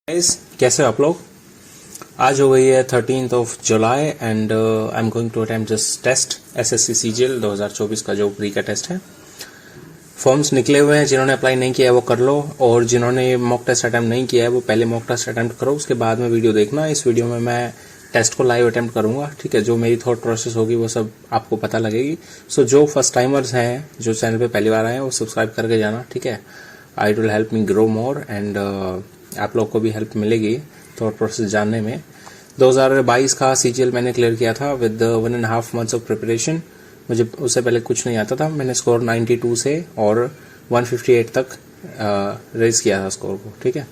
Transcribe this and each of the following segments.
Guys, कैसे हो आप लोग। आज हो गई है 13th of July and I am going to attempt this test SSC CGL 2024 का जो प्री का टेस्ट है। फॉर्म्स निकले हुए हैं, जिन्होंने अप्लाई नहीं किया है वो कर लो, और जिन्होंने मॉक टेस्ट अटेम्प्ट नहीं किया है वो पहले मॉक टेस्ट अटेम्प्ट करो, उसके बाद में वीडियो देखना। इस वीडियो में मैं टेस्ट को लाइव अटेम्प्ट करूंगा, ठीक है। जो मेरी थॉट प्रोसेस होगी वो सब आपको पता लगेगी। सो जो फर्स्ट टाइमर्स हैं, जो चैनल पे पहली बार आए हैं, वो सब्सक्राइब करके जाना, ठीक है। I will help me grow more and आप लोग को भी हेल्प मिलेगी थॉट प्रोसेस जानने में। 2022 का सीजीएल मैंने क्लियर किया था विद 1.5 months ऑफ प्रिपरेशन। मुझे उससे पहले कुछ नहीं आता था। मैंने स्कोर 92 से और 158 तक रेज किया था स्कोर को, ठीक है।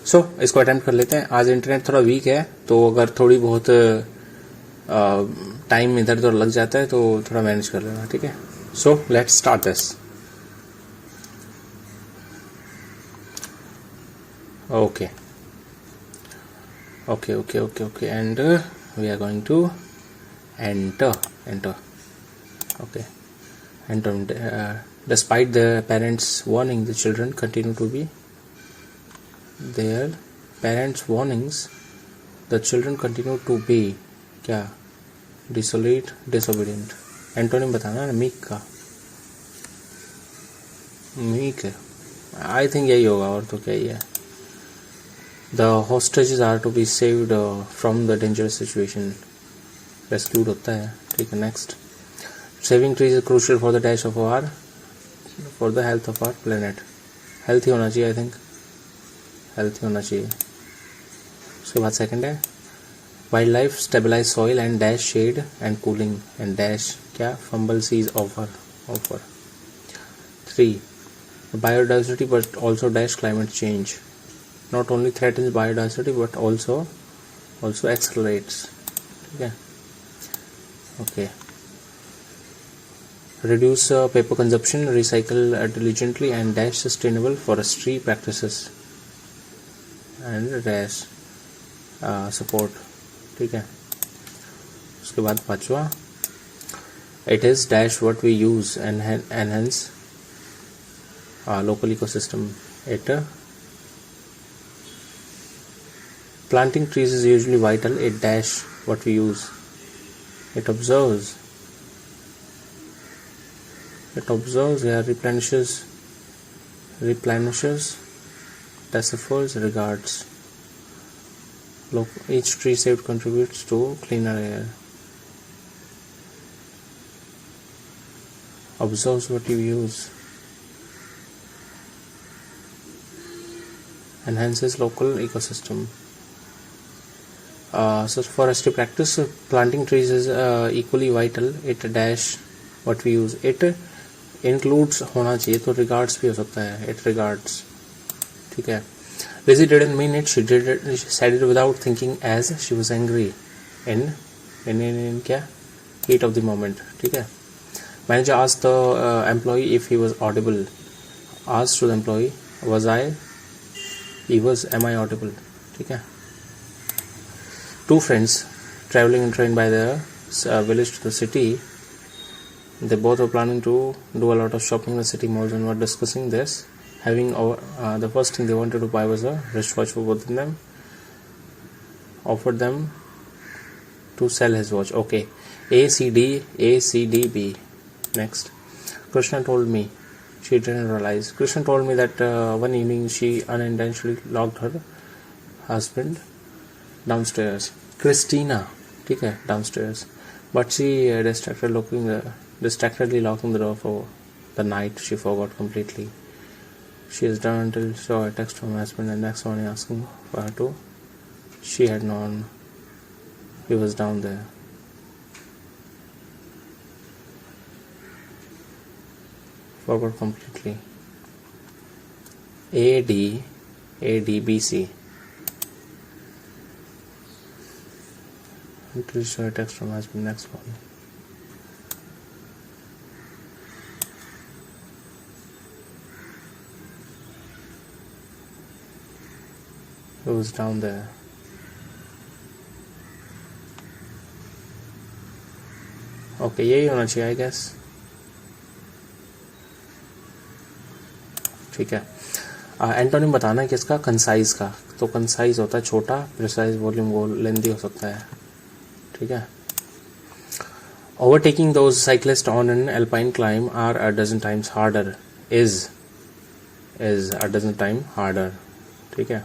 सो इसको अटेम्प्ट कर लेते हैं। आज इंटरनेट थोड़ा वीक है, तो अगर थोड़ी बहुत टाइम इधर उधर लग जाता है तो थोड़ा मैनेज कर लेना, ठीक है। So let's start this. Okay, and we are going to enter. Okay, enter. Despite the parents' warning, the children continue to be their parents' warnings. The children continue to be क्या desolate, disobedient. Antonym बताना है meek का। Meek है, I think यही होगा, और तो क्या ही है। The hostages are to be saved from the dangerous situation. Rescued होता है, ठीक है। Next, saving trees is crucial for the dash of our, for the health of our planet. Health ही होना चाहिए, I think. Health ही होना चाहिए। उसके बाद second है wildlife stabilize soil and dash shade and cooling and dash क्या fumble seas offer. 3, biodiversity but also dash climate change. Not only threatens biodiversity but also accelerates, ठीक है। Okay, reduce paper consumption, recycle diligently and dash sustainable forestry practices and dash support, ठीक है। उसके बाद पांचवा, it is dash what we use and enhance local ecosystem. It planting trees is usually vital. It dash what we use. It observes, yeah, replenishes, deciphers, regards. Look, each tree saved contributes to cleaner air. Observes what you use. Enhances local ecosystem. So forestry practice, planting trees is equally vital. It dash what we use. It includes होना चाहिए, तो regards भी हो सकता है। It regards, ठीक है। Lizzie didn't mean it. She said it without thinking as she was angry in क्या heat of the moment, ठीक है। Manager asked the employee if he was audible. Asked to the employee, am I audible, ठीक है। Two friends traveling in train by the village to the city. They both were planning to do a lot of shopping in the city malls and were discussing this. The first thing they wanted to buy was a wristwatch for both of them. Offered them to sell his watch. Okay, A C D Next, Krishna told me. She didn't realize. Krishna told me that one evening she unintentionally locked her husband downstairs. Christina, ठीक है, downstairs, but she distractedly locking the door for the night. She forgot completely. She is done until she saw a text from her husband and next morning asking for her to. She had known he was down there. Forgot completely. ADBC. Until she saw a text from her husband next morning. It was down there. Okay, यही होना चाहिए, I guess. ठीक है। Antonym बताना है किसका, concise का। तो कंसाइज होता है छोटा, प्रिसाइज वॉल्यूम वो लेंथी हो सकता है, ठीक है। Overtaking those cyclist on an alpine climb are a dozen times harder, is a dozen time harder, ठीक है।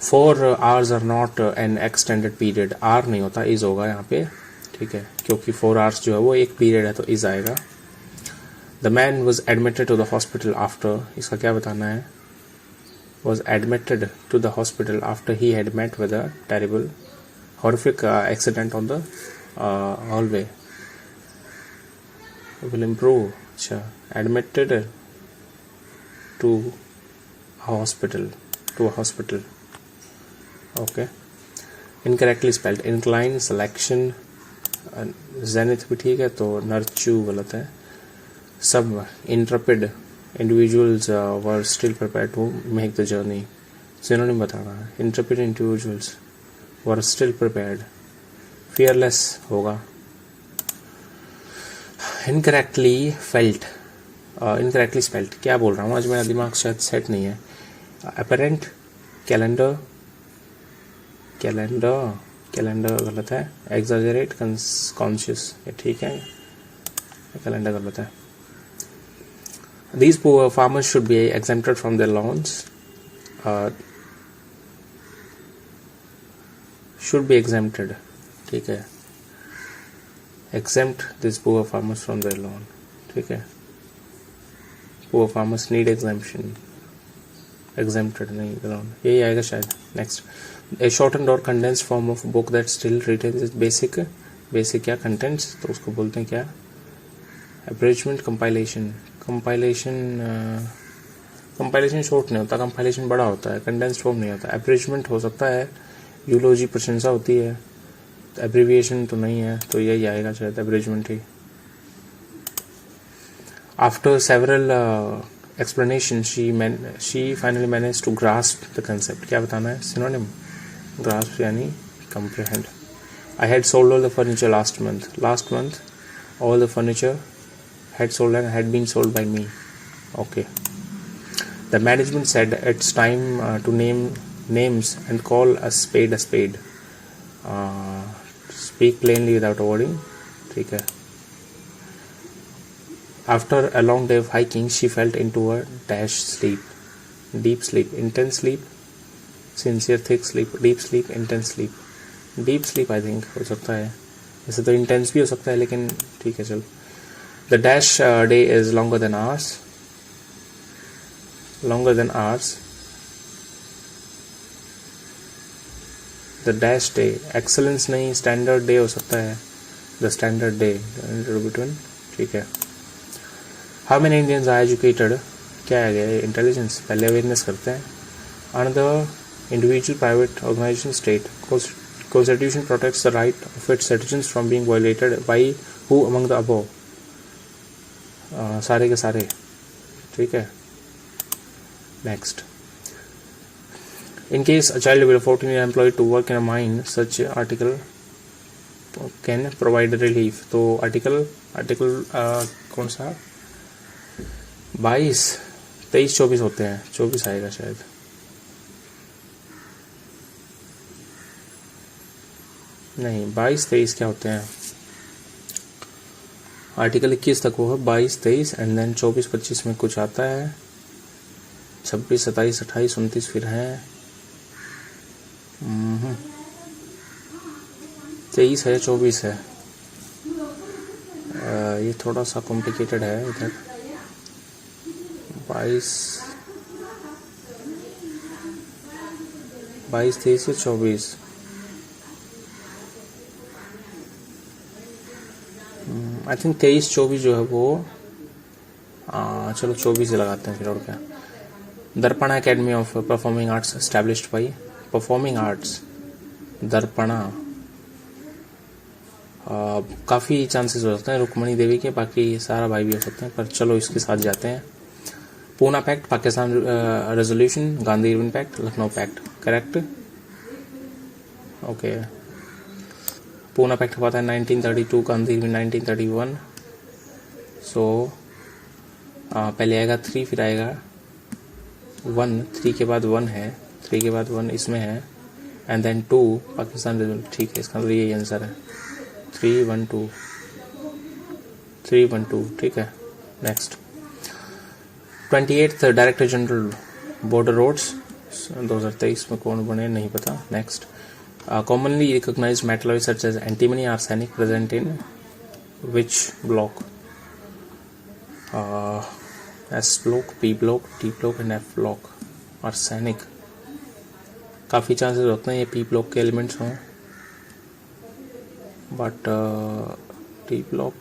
4 hours are not an extended period, are नहीं होता, इज होगा यहाँ पे, ठीक है, क्योंकि 4 hours जो है वो एक पीरियड है तो इज आएगा। The man was admitted to the hospital after, इसका क्या बताना है, was admitted to the hospital after he had met with a terrible horrific accident on the hallway, will improve. अच्छा, admitted to hospital, okay. Incorrectly spelled, incline, selection, zenith भी ठीक है, तो nurture गलत है। सब intrepid individuals were still prepared to make the journey, synonym बताना है। Intrepid individuals were still prepared, fearless होगा। इनकरेक्टली फेल्ट, इनकरेक्टली स्पेल्ड, क्या बोल रहा हूँ आज, मेरा दिमाग शायद सेट नहीं है। अपेरेंट, कैलेंडर गलत है। एग्जैजरेट, कॉन्शियस, ये ठीक है, कैलेंडर गलत है। These poor farmers should be exempted from their loans, should be exempted, ठीक है, exempt these poor farmers from their loan, ठीक है। poor farmers need exemption, exempted नहीं loan, यही आएगा शायद। next, a shortened or condensed form of book that still retains its basic क्या contents, तो उसको बोलते हैं क्या, abridgment, कंपाइलेशन शॉर्ट नहीं होता, कंपाइलेशन बड़ा होता है, कंडेंस्ड फॉर्म नहीं होता। एब्रिजमेंट हो सकता है, यूलोजी प्रशंसा होती है, तो एब्रीविएशन तो नहीं है, तो यही आएगा शायद, एब्रिजमेंट ही। After several explanation she finally manage to grasp the concept, क्या बताना है, सिनोनिम, ग्रास्प यानी comprehend. I had sold all the furniture last month all the furniture had sold and had been sold by me, okay. The management said it's time to name names and call a spade, speak plainly without avoiding, ठीक है। After a long day of hiking she fell into a dash sleep, deep sleep, intense sleep, sincere thick sleep, deep sleep, intense sleep, deep sleep I think हो सकता है, वैसे तो intense भी हो सकता है, लेकिन ठीक है चलो। The dash day is longer than hours, the dash day, excellence नहीं, standard day हो सकता है, the standard day between, ठीक है। How many Indians are educated, क्या है गया, intelligence, पहले awareness करते हैं। Another individual, private, organization, state, constitution protects the right of its citizens from being violated by who among the above, सारे के सारे, ठीक है। Next, in case a child will 14 year employed to work in a mine, such article can provide relief, तो article कौन सा, 22, 23, 24 होते हैं, 24 आएगा शायद, नहीं 22, 23 क्या होते हैं, आर्टिकल 21 तक वो है, 22, 23 एंड देन 24, 25 में कुछ आता है, 26, 27, 28, 29 फिर है, 23 है, 24 है, ये थोड़ा सा कॉम्प्लिकेटेड है इधर, 22, 23 या 24, आई थिंक 23, 24 जो है वो, चलो 24 से लगाते हैं फिर, और क्या। Darpana academy of performing arts established by, performing arts, Darpana, काफ़ी चांसेस हो सकते हैं रुक्मणी देवी के, बाकी सारा भाई भी हो सकते हैं, पर चलो इसके साथ जाते हैं। Poona pact, Pakistan resolution, Gandhi Irwin pact, Lucknow pact, correct, okay. Poona pact हुआ था 1932, गांधी इरविन 1931, सो पहले आएगा 3, फिर आएगा 1, 3 के बाद 1 है, 3 के बाद 1 इसमें है, एंड देन 2 पाकिस्तान रिजल्ट। ठीक है, इसका मतलब यही आंसर है, 312, 312। ठीक है, next 28th director general border roads 2023 में कौन बने नहीं पता। Next commonly recognized metalloids such as antimony, arsenic present in which block? S block, P block, D block and F block. arsenic काफ़ी चांसेस होते हैं ये P block के एलिमेंट्स हों, but D block,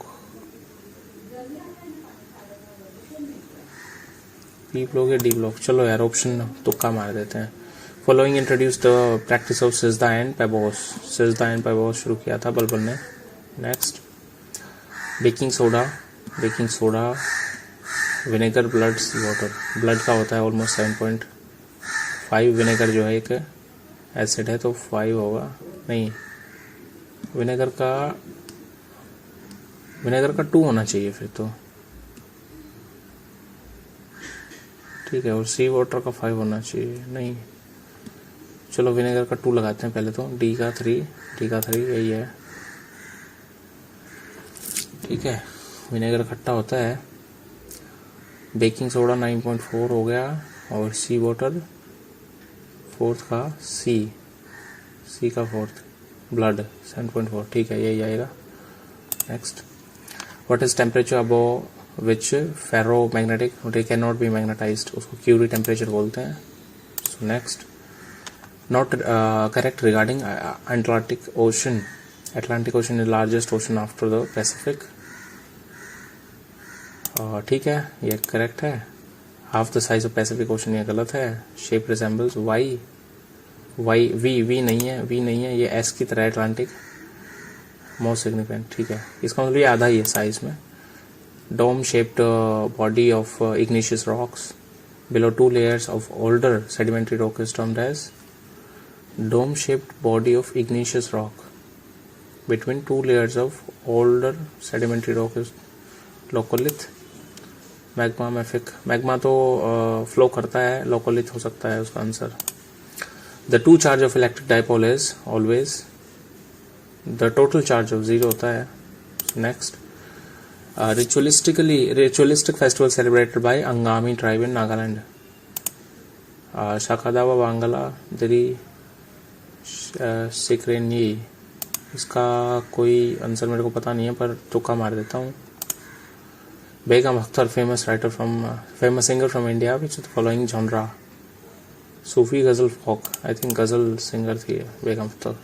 P block या D block, चलो यार option तुक्का मार देते हैं। Following introduce the practice of सिजदा एंड पेबोस, सिजदा एंड पेबोस शुरू किया था बलबन ने। Next baking soda, baking soda, vinegar, blood, sea water. Blood का होता है ऑलमोस्ट 7.5, विनेगर जो है एक एसिड है तो 5 होगा, नहीं विनेगर का 2 होना चाहिए फिर तो, ठीक है, और सी वाटर का 5 होना चाहिए, नहीं चलो विनेगर का 2 लगाते हैं पहले तो, डी का 3 यही है। ठीक है, विनेगर खट्टा होता है, बेकिंग सोडा 9.4 हो गया, और सी वाटर 4th का सी का 4th, ब्लड 7.4। ठीक है, यही आएगा। Next what is temperature above which ferro magnetic they can not be magnetized, उसको क्यूरी टेम्परेचर बोलते हैं। So next not correct regarding Atlantic Ocean. Atlantic Ocean is largest ocean after the Pacific. ठीक है, ये करेक्ट है। Half the size of Pacific ocean, ये गलत है। शेप रिजेंबल्स वाई वी नहीं है, ये एस की तरह अटलांटिक, मोस्ट सिग्निफिकेंट। ठीक है, इसका मतलब ये आधा ही है साइज में। Dome shaped body of igneous rocks below 2 layers of older sedimentary rock is termed as dome-shaped body of igneous rock between 2 layers of older sedimentary rock is locolith. Magma, mafic, magma तो flow करता है, laccolith हो सकता है उसका answer. The two charge of electric dipole is always, the total charge of 0 होता है। Next ritualistic festival celebrated by Angami tribe in Nagaland, Shakadawa, Wangala, Dree, Sekrenyi. इसका कोई आंसर मेरे को पता नहीं है, पर तुक्का मार देता हूँ। Begum Akhtar, famous singer from India, which is following genre, Sufi, ghazal, folk. I think गजल सिंगर थी बेगम अख्तर।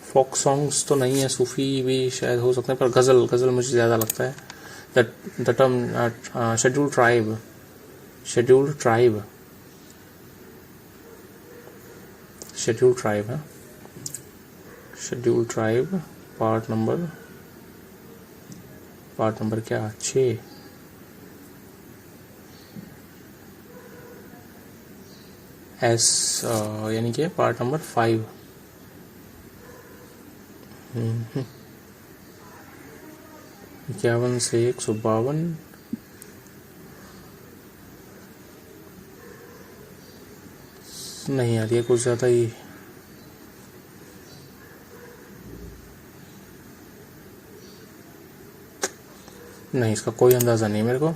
फोक सॉन्ग्स तो नहीं है, सूफी भी शायद हो सकते हैं, पर गजल मुझे ज़्यादा लगता है। The term scheduled tribe, scheduled tribe है, शेड्यूल्ड ट्राइब। पार्ट नंबर क्या, 6। एस यानी कि पार्ट नंबर 5। 51 से 152। नहीं यार, ये कुछ ज़्यादा ही, नहीं इसका कोई अंदाज़ा नहीं मेरे को।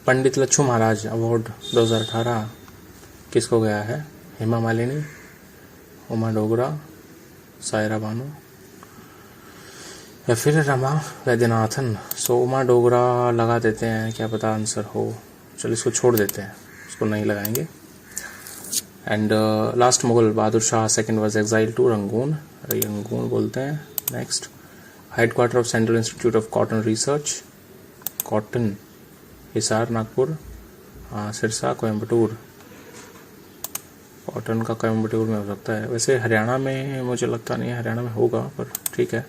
पंडित लच्छू महाराज अवार्ड 2018 किसको गया है? हेमा मालिनी, उमा डोगरा, सायरा बानो या फिर रमा वैद्यनाथन। सो उमा डोगरा लगा देते हैं, क्या पता आंसर हो। चलो इसको छोड़ देते हैं, इसको नहीं लगाएंगे। And last Mughal Bahadur Shah second was exile to Rangoon बोलते हैं। Next headquarter of central institute of cotton research, cotton, Hisar, Nagpur, Sirsa, Coimbatore. Cotton का कोयम्बटूर में हो सकता है, वैसे हरियाणा में मुझे लगता नहीं है, हरियाणा में होगा पर ठीक है।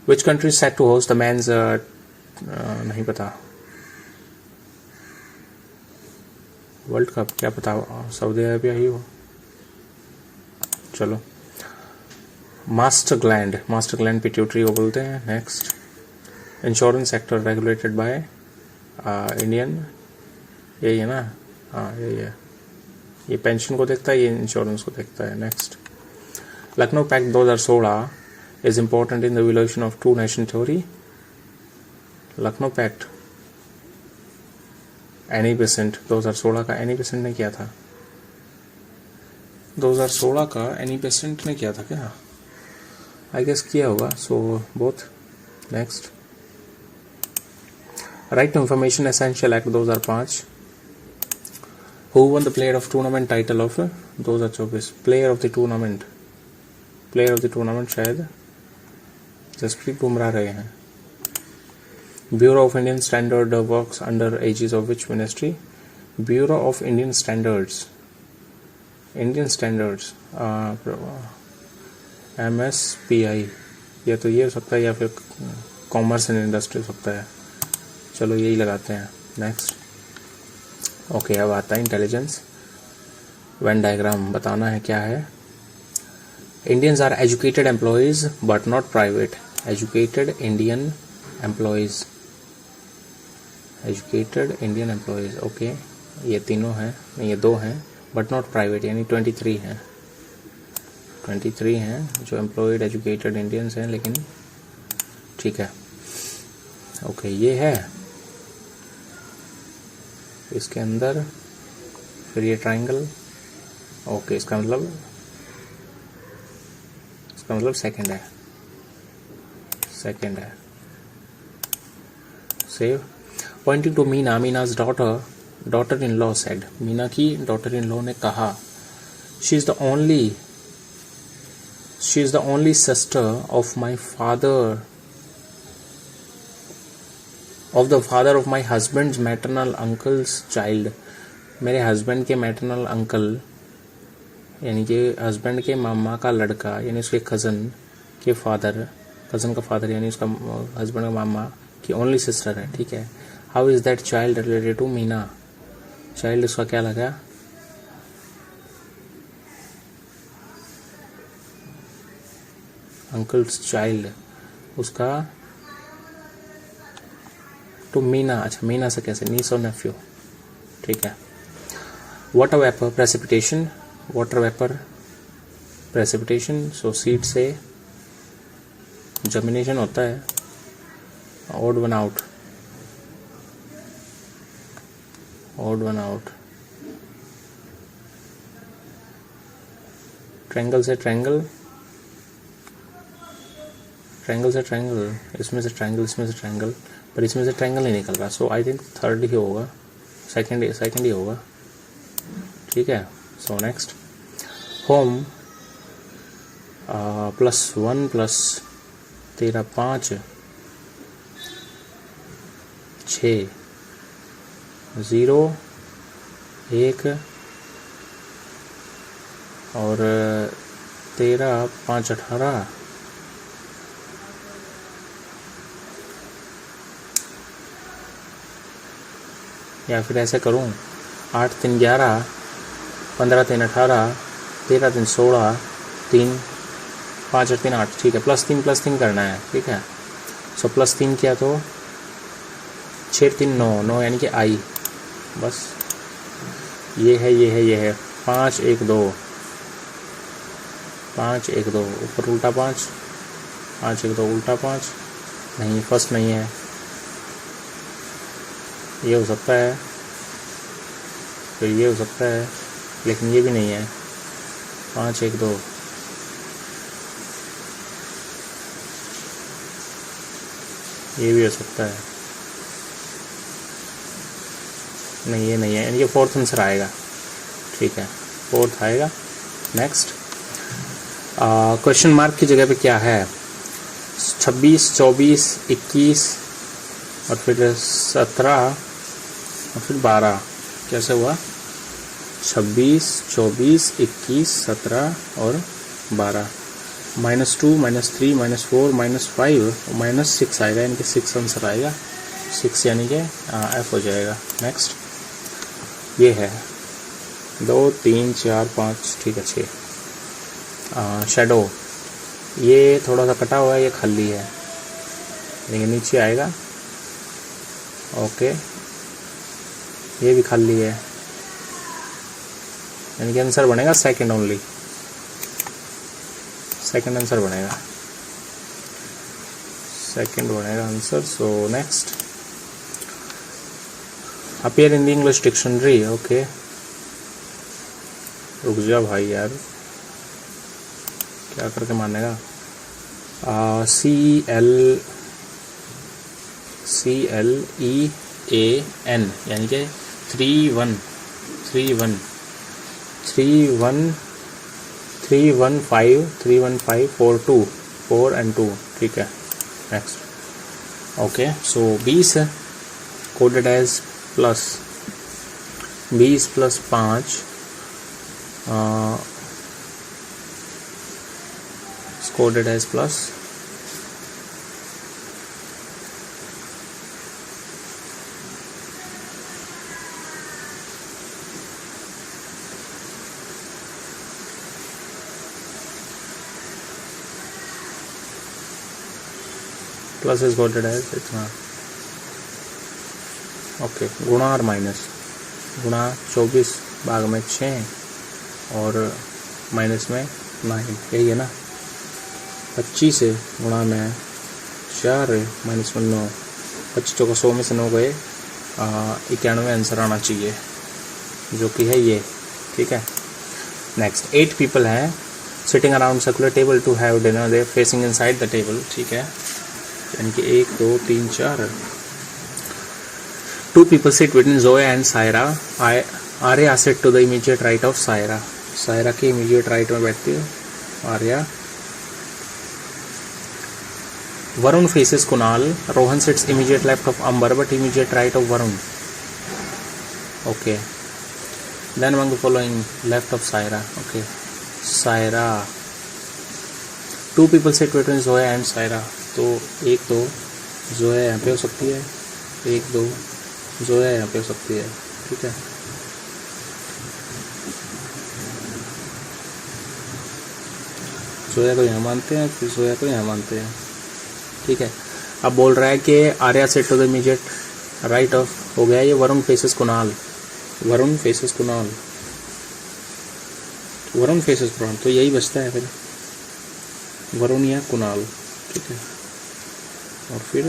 Which country set to host the men's, नहीं पता, वर्ल्ड कप, क्या पता सऊदी अरेबिया ही हो। चलो मास्टर ग्लैंड पिट्यूटरी को बोलते हैं। Next insurance sector regulated by Indian, यही है ना, हाँ ये पेंशन को देखता है, ये इंश्योरेंस को देखता है। Next, Lucknow pact 2016 is important in the evolution of two nation theory. Lucknow pact Annie Besant 2016 का एनी बेसेंट ने किया था। 2016 का एनी बेसेंट ने किया था क्या? आई गेस किया होगा। So both. Next, right to information essential act 2005। Who won the player of tournament title of 2024? Player of the tournament शायद जसप्रीत बुमराह रहे हैं। Bureau of Indian standard works under aegis of which ministry? Bureau of Indian standards MSPI, या तो ये हो सकता है या फिर कॉमर्स एंड इंडस्ट्री हो सकता है। चलो यही लगाते हैं। नेक्स्ट, ओके, अब आता है इंटेलिजेंस। वेन डायग्राम बताना है क्या है। Indians are educated employees but not private. Educated Indian employees, okay, ये तीनों हैं, नहीं ये दो हैं, बट नॉट प्राइवेट, यानी 23 हैं जो एम्प्लॉयड एजुकेटेड इंडियंस हैं, लेकिन ठीक है। ओके, ये है इसके अंदर, फिर ये ट्राइंगल। ओके, इसका मतलब सेकंड है। Save. Pointing to Meena, Meena's daughter in law said. Meena की डॉटर इन लॉ ने कहा, she is the only sister of my father, of the father of my husband's maternal uncle's child. मेरे हस्बैंड के maternal uncle, यानी कि husband के मामा का लड़का, यानी उसके कज़न का फादर, यानी उसका हस्बैंड का मामा की ओनली सिस्टर है। ठीक है। How is that child related to Meena? Child उसका क्या लगा? अंकल्स चाइल्ड उसका टू मीना। अच्छा, मीना से कैसे? नीस और नेफ्यू। ठीक है। Water vapour precipitation, so seed से जर्मिनेशन होता है। ऑड वन आउट, ट्रायंगल से ट्रायंगल, इसमें से ट्रायंगल, पर इसमें से ट्रायंगल नहीं निकल रहा। सो आई थिंक थर्ड ही होगा, सेकंड ही होगा। ठीक है। सो नेक्स्ट, होम +1 + 13 5 6 0 1 और 13 5 18 या फिर ऐसे करूं 8 3 11 15 3 18 13 3 16 3 5 और 3 8। ठीक है। +3 करना है। ठीक है। सो +3 किया तो 6 3 9 यानी कि आई। बस ये है 5 1 2 ऊपर उल्टा 5 5 1 2 उल्टा 5। नहीं, फर्स्ट नहीं है, ये हो सकता है, फिर ये हो सकता है, लेकिन ये भी नहीं है। 5 1 2 ये भी हो सकता है। नहीं, ये नहीं है, यानी कि फोर्थ आंसर आएगा। ठीक है, फोर्थ आएगा। नेक्स्ट, क्वेश्चन मार्क की जगह पे क्या है? 26 24 21 और फिर 17 और फिर 12। कैसे हुआ? 26 24 21 17 और 12। -2 -3 -4 -5 -6 आएगा, यानी कि 6 आंसर आएगा। 6 यानी कि F हो जाएगा। नेक्स्ट, ये है 2 3 4 5। ठीक है, 6। शेडो, ये थोड़ा सा कटा हुआ है, ये खली है, लेकिन नीचे आएगा। ओके, ये भी खाली है, यानी कि आंसर बनेगा सेकंड ओनली, सेकंड आंसर बनेगा, सेकंड बनेगा answer. So next, appear in the English dictionary. Okay, रुक जा भाई यार, क्या करके मानेगा। CLEAN यानी कि 315 4 and 2, ठीक है। नेक्स्ट, ओके, सो 20 है coded as plus, 20 + 5 coded as plus, plus is coded as इतना। ओके, गुणा और माइनस, गुणा 24 भाग में 6 और माइनस में 9, यही है ना। 25 है गुणा में 4 है, माइनस में 9, 25 चौका 100 में से 9 गए, 91 आंसर आना चाहिए, जो कि है ये, ठीक है। नेक्स्ट, 8 पीपल हैं sitting around circular table to have dinner, they facing inside the table, ठीक है। यानी कि 1 2 3 4। 2 people sit between Zoya and Saira. Arya sit to the immediate right of Saira. Saira के immediate right में बैठती है Arya. Varun faces Kunal. Rohan sits immediate left of Amber but immediate right of Varun. Okay. Then among the following left of Saira. Okay. Saira. 2 people sit between Zoya and Saira. तो 1 2 जोया यहाँ पे हो सकती है, 1 2 जोया यहाँ पे हो सकती है, ठीक है। जोया को यहाँ मानते हैं, फिर जोया को यहाँ मानते हैं, ठीक है। अब बोल रहा है कि Arya set to the immediate right of, हो गया ये Varun faces Kunal, Varun faces Kunal, Varun faces Kunal, तो यही बचता है फिर वरुण या कुणाल, ठीक है। और फिर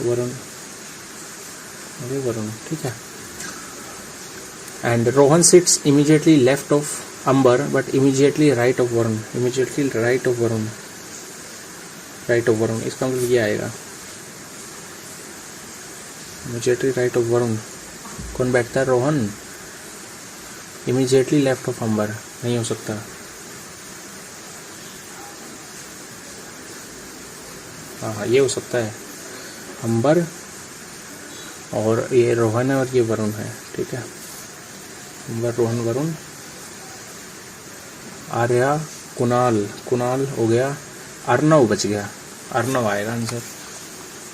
वरुण, अरे वरुण, ठीक है। And Rohan sits immediately left of Ambar but immediately right of Varun, immediately right of Varun, right of Varun, इसका मतलब ये आएगा इमीडिएटली राइट ऑफ वरुण। कौन बैठता है? रोहन। इमीडिएटली लेफ्ट ऑफ अंबर नहीं हो सकता, हाँ ये हो सकता है, अंबर और ये रोहन है और ये वरुण है, ठीक है। अंबर रोहन वरुण, आर्या कुणाल, कुणाल हो गया, अर्नव बच गया, अर्नव आएगा answer,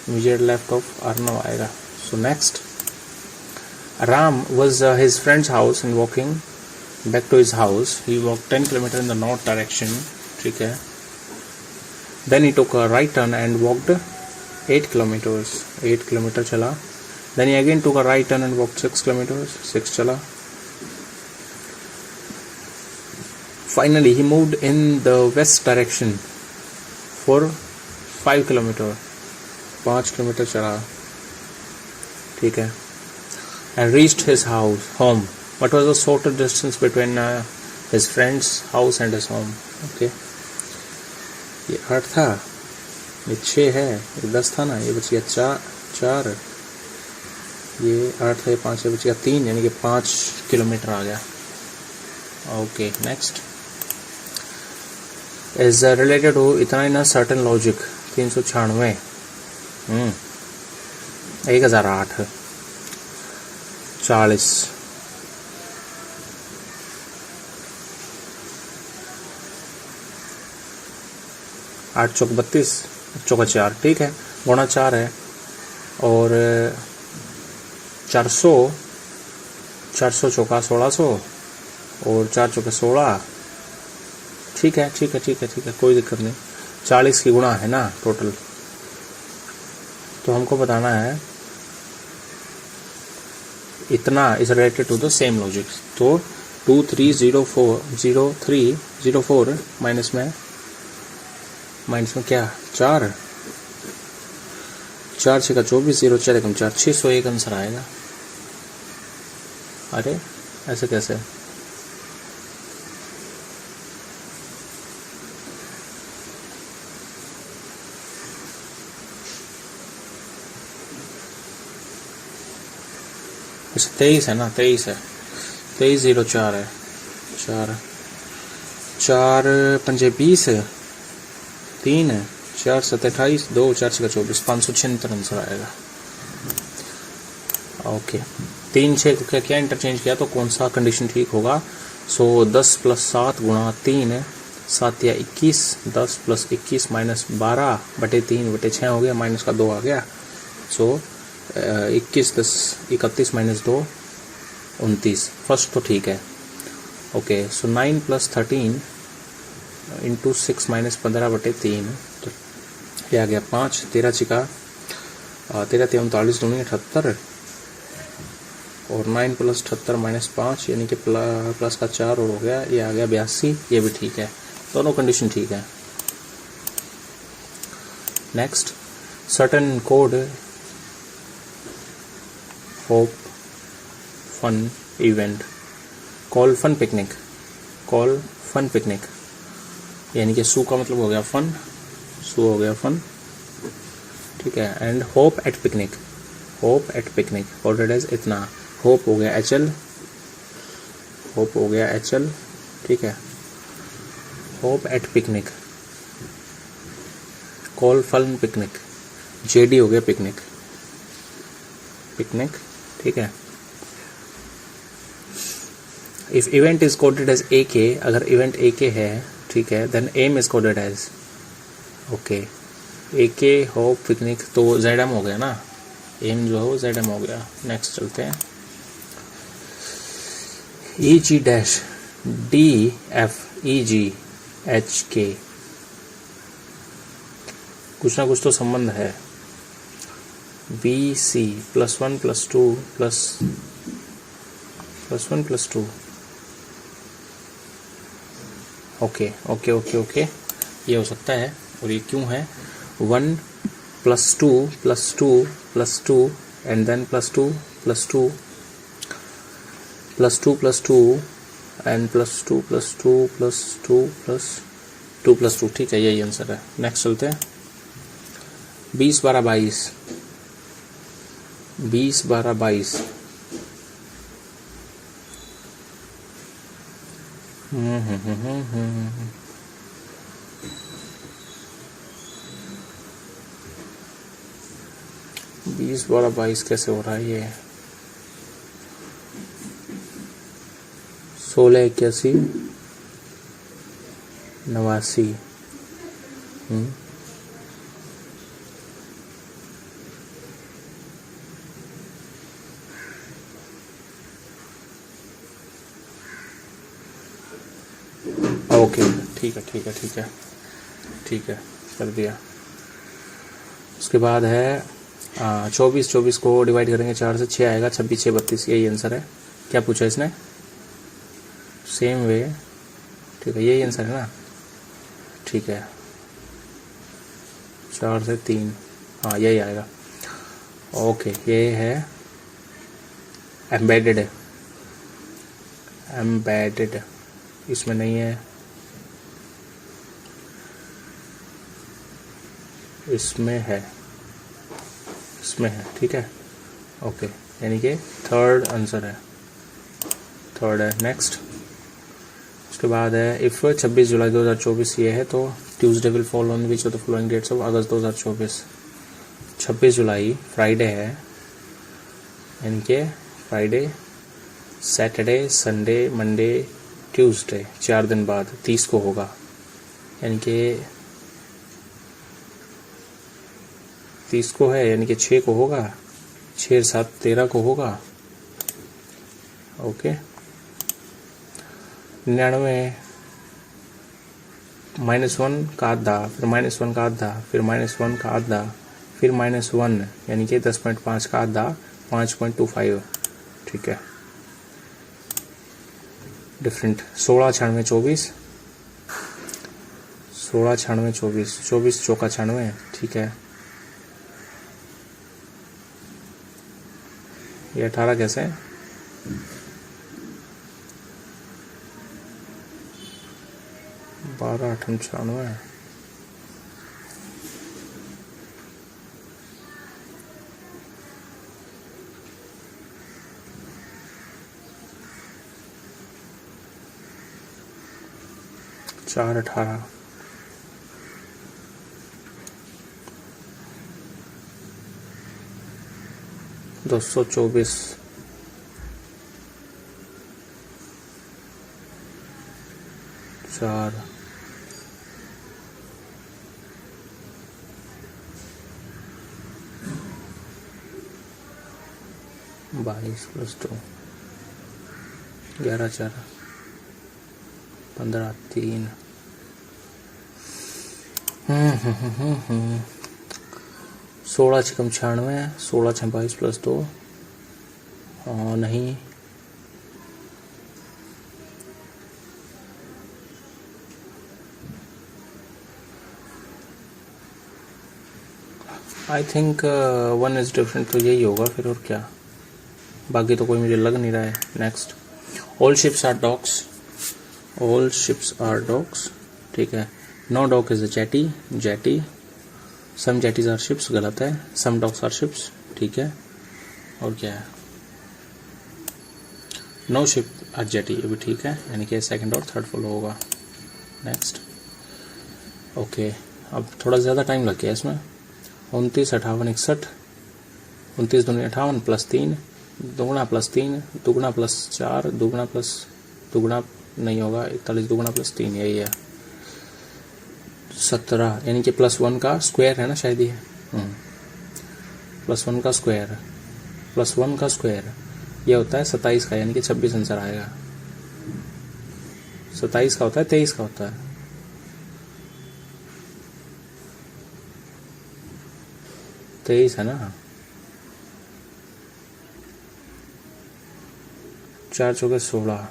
immediate left of Arnav आएगा। So next, Ram was his friend's house and walking back to his house. He walked 10 kilometers in the north direction, ठीक है। Then he took a right turn and walked 8 kilometers, 8 kilometer चला। Then he again took a right turn and walked 6 kilometers, 6 चला। Finally he moved in the west direction for 5 kilometers, 5 kilometer चला, ठीक है। And reached his house, home. What was the shorter distance between his friend's house and his home? Okay. ये 8 था, ये 6 है, ये 10 था ना, ये बच गया 4, ये 8 है, 5 है, बच गया 3, यानी कि 5 किलोमीटर आ गया। Okay next, is related to इतना इन सर्टेन लॉजिक, 396, 1008, 40, 8 चौक 32, चौका 4, ठीक है, गुणा 4 है, और 400 चौका 1600 और 4 चौका 16, ठीक है, ठीक है, ठीक है, ठीक है, कोई दिक्कत नहीं। 40 की गुणा है ना टोटल, तो हमको बताना है इतना is related to the same logic. तो 2304 माइनस में क्या 4 6 का 24 0 4 एकम 4 601 आंसर आएगा। अरे ऐसे कैसे? अच्छा 23 है ना, 23 है, 2304 है, 4 पंजे 20 3 है, 4 7 28 2 4 6 का 24 576 आंसर आएगा। ओके 3 6 को क्या इंटरचेंज किया तो कौन सा कंडीशन ठीक होगा? सो 10 + 7 × 3 7 या 21, 10 + 21 - 12 बटे 3 बटे 6 हो गया, माइनस का 2 आ गया। सो 21 10 31 - 2 29, फर्स्ट तो ठीक है। ओके सो 9 + 13 × 6 - 15 बटे 3, तो ये आ गया 5 13 छिका 13 3 39 दूनी 78 और 9 + 78 - 5 यानी कि प्लस का 4 और हो गया, ये आ गया 82। ये भी ठीक है, दोनों कंडीशन ठीक है। Next certain code hope fun event call fun picnic यानी कि सू का मतलब हो गया फन, सू हो गया फन, ठीक है। And hope at picnic coded as इतना, होप हो गया HL, ठीक है। Hope at picnic, call fun picnic, JD हो गया पिकनिक, ठीक है। If event is coded as AK, अगर इवेंट AK है, ठीक है, then M is coded as okay AK hope picnic, तो ZM हो गया ना, एम जो है वो ZM हो गया। नेक्स्ट चलते हैं EG-DF-EG-HK, कुछ ना कुछ तो संबंध है। BC +1 +2 +1 +2 ओके, ये हो सकता है। और ये क्यों है? 1 + 2 + 2 + 2 एंड देन +2 + 2 +2 + 2 एंड +2 + 2 + 2 + 2 + 2, ठीक है, यही आंसर है। नेक्स्ट चलते हैं 20 12 22 20 12 22 20 12 22 कैसे हो रहा है ये? 16 81 89 ओके, ठीक है, कर दिया। उसके बाद है 24 को डिवाइड करेंगे 4 से 6 आएगा, 26 6 32, यही आंसर है। क्या पूछा इसने? सेम वे, ठीक है, यही आंसर है ना, ठीक है। 4 से 3, हाँ यही आएगा। ओके ये है एम्बेडेड, इसमें नहीं है, इसमें है, ठीक है। ओके यानी कि थर्ड आंसर है, थर्ड है। नेक्स्ट उसके बाद है इफ 26 जुलाई 2024 ये है तो Tuesday will fall on which of the following dates of August 2024। 26 जुलाई फ्राइडे है, यानी कि Friday Saturday Sunday Monday Tuesday 4 दिन बाद 30 को होगा, यानी कि 30 को है, यानी कि 6 को होगा, 6 7 13 को होगा। ओके 99 -1 का आधा, फिर -1 का आधा, फिर -1 का आधा, फिर -1, यानी कि 10.5 का आधा 5.25, ठीक है। डिफरेंट 16 96 24, 16 96 24, 24 चौका 96, ठीक है। ये 18 कैसे है? 12 8 96, चार 18, 224, 4, 22 + 2, 11 4, 15 3, 16 6 96, 16 6 22 + 2, नहीं, आई थिंक 1 इज डिफरेंट, तो यही होगा फिर, और क्या, बाकी तो कोई मुझे लग नहीं रहा है। Next, all ships are dogs, all ships are dogs, ठीक है। No dog is a jetty, jetty, some jetties are ships, गलत है, सम डॉग्स आर शिप्स, ठीक है। और क्या है, नो शिप आर जेटी, ये भी ठीक है, यानी कि सेकंड और थर्ड फॉलो होगा। नेक्स्ट, ओके, अब थोड़ा ज़्यादा टाइम लग गया इसमें। 29 58 61, 29 दूनी 58 + 3, दुगुना + 3, दुगुना + 4, दुगुना प्लस दुगुना नहीं होगा, 41 दुगुना + 3, यही है 17, यानी कि +1 का स्क्वायर है ना शायद ये, +1 का स्क्वायर, +1 का स्क्वायर ये होता है 27 का, यानी कि 26 आंसर आएगा। 27 का होता है, 23 का होता है, 23 है ना। 4 चौके 16,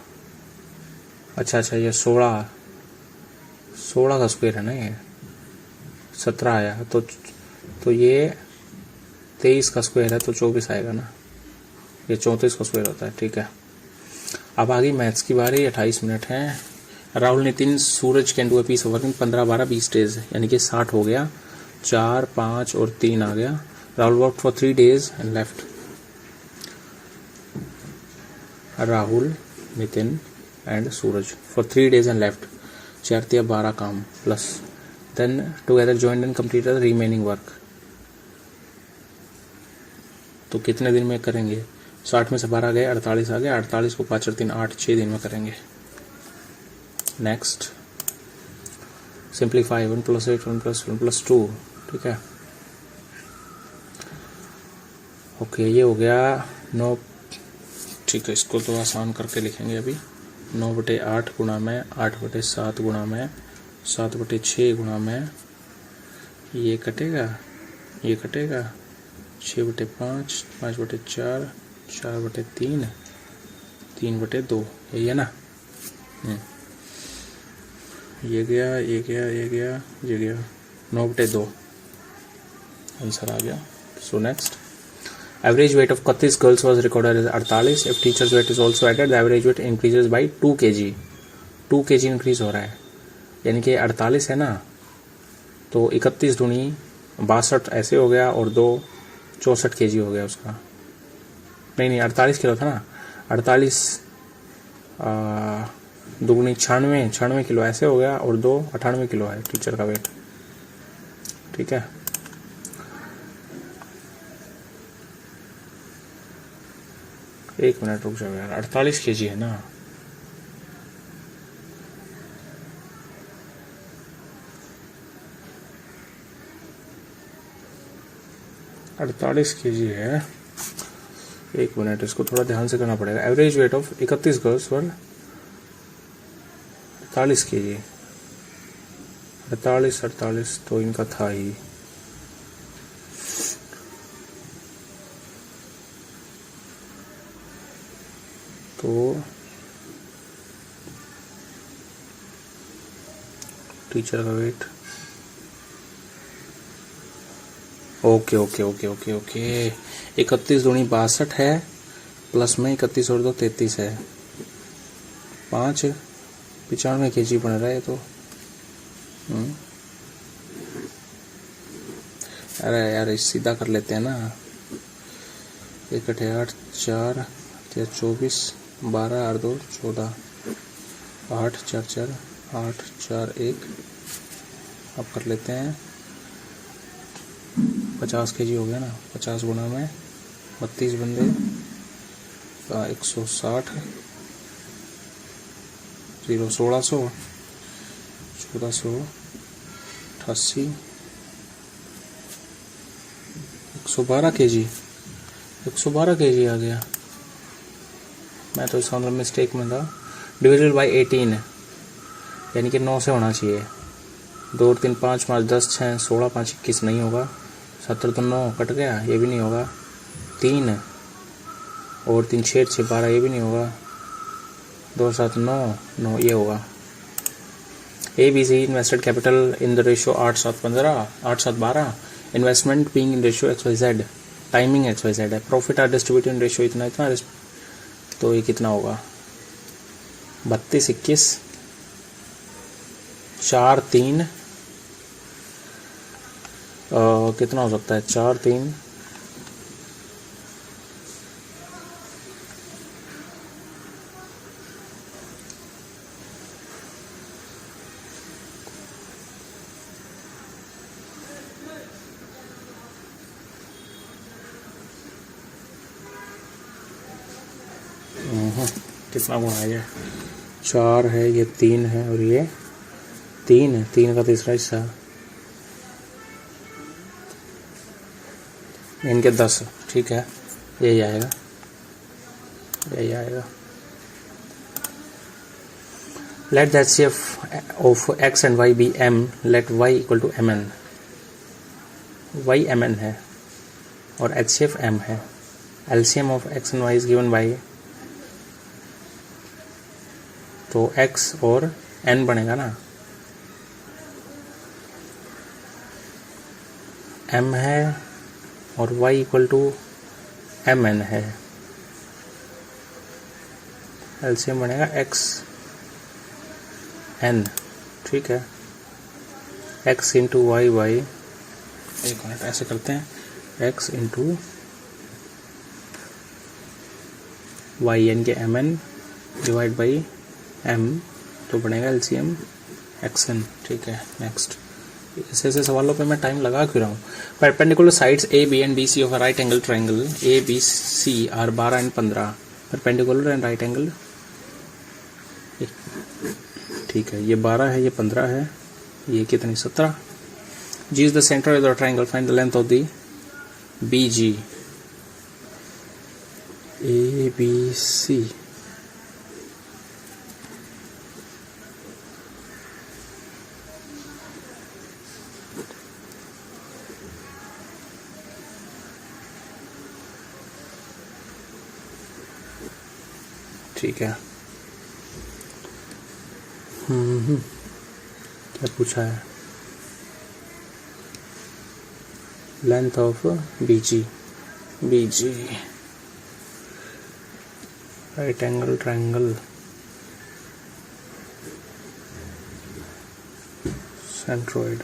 अच्छा अच्छा, ये 16 का स्क्वायर है ना, ये 17 आया, तो ये 23 का स्क्वायर है, तो 24 आएगा ना, ये 34 का स्क्वायर होता है, ठीक है। अब आ गई मैथ्स की बारी, 28 मिनट हैं। Rahul Nitin Suraj can do a piece of work in 15 12 20 days, यानी कि 60 हो गया, 4 5 और 3 आ गया। Rahul work for 3 days and left, Rahul Nitin and Suraj for 3 days and left, 4 3 12 काम plus, then together joined and completed the remaining work. तो कितने दिन में करेंगे? 60 में से 12 गए, 48 आ गए, 48 को 5 और 3 8, 6 दिन में करेंगे। नेक्स्ट, सिंप्लीफाई 1 + 8 1 + 1 + 2, ठीक है। ओके, ये हो गया 9, ठीक है, इसको तो आसान करके लिखेंगे अभी। 9/8 गुणा में 8/7 गुणा में 7/6 गुणा में, ये कटेगा, ये कटेगा, 6/5 5/4 4/3 3/2, यही है ना। ये गया, ये गया, ये गया, ये गया, 9/2 आंसर आ गया। So next, average weight of 31 girls was recorded as 48, if teachers weight is also added the average weight increases by 2 kg, 2 kg increase हो रहा है, यानी कि 48 है ना, तो 31 दूनी 62 ऐसे हो गया, और 2 64 kg हो गया उसका, नहीं 48 किलो था ना, 48 दुगनी 96 किलो ऐसे हो गया, और 2 98 किलो है टीचर का वेट, ठीक है। एक मिनट रुक जाओ यार, 48 kg है ना, (48 kg है, एक मिनट, इसको थोड़ा ध्यान से करना पड़ेगा। Average weight of 31 girls were 48 kg, 48 तो इनका था ही, तो टीचर का weight, okay okay okay okay okay 31 दूनी 62 है, प्लस में 31 और 2 33 है, 5 95 kg बन रहा है तो। अरे यार सीधा कर लेते हैं ना, 1 8 8 4 24 12 और 2 14 8 4 4 8 4 1, अब कर लेते हैं 50 kg हो गया ना, 50 गुना में 32 बंदे का 160 0 1600 1488 112 kg 112 kg आ गया, मैं तो इस मतलब मिस्टेक में था। डिविडेड बाई 18 यानी कि 9 से होना चाहिए, 2 और 3 5 5 10 6 16 5 21 नहीं होगा, 17 तो 9 कट गया, ये भी नहीं होगा, 3 और 3 6 6 12 ये भी नहीं होगा, 2 7 9 9 ये होगा। ABC invested capital in the ratio 8 7 15 8 7 12, investment being in ratio XYZ, timing XYZ है, profit are distributed in ratio इतना इतना, तो ये कितना होगा 32 21 4 3 कितना हो सकता है 4 3 कितना गुणा है ये, 4 है, ये 3 है और ये 3 है, 3 का तीसरा हिस्सा, इनके 10, ठीक है, यही आएगा यही आएगा। Let the HCF of x and y be m, let y equal to mn, y mn है और HCF m है, LCM of x and y is given by, तो x और n बनेगा ना, m है और y इक्वल टू mn है, एलसीएम बनेगा x n, ठीक है, x इंटू वाई वाई, एक मिनट ऐसे करते हैं, x इंटू वाई यानी कि mn डिवाइड बाई m, तो बनेगा एलसीएम xn, ठीक है। नेक्स्ट, ऐसे ऐसे सवालों पे मैं टाइम लगा क्यों रहा हूँ। Perpendicular sides A B and B C of a right angle triangle A B C are 12 and 15, perpendicular and right angle, ठीक है, ये 12 है, ये 15 है, ये कितनी 17। G is the centre of the triangle, find the length of the B G, A B C, ठीक है। क्या पूछा है, length of BG, BG right angle triangle centroid,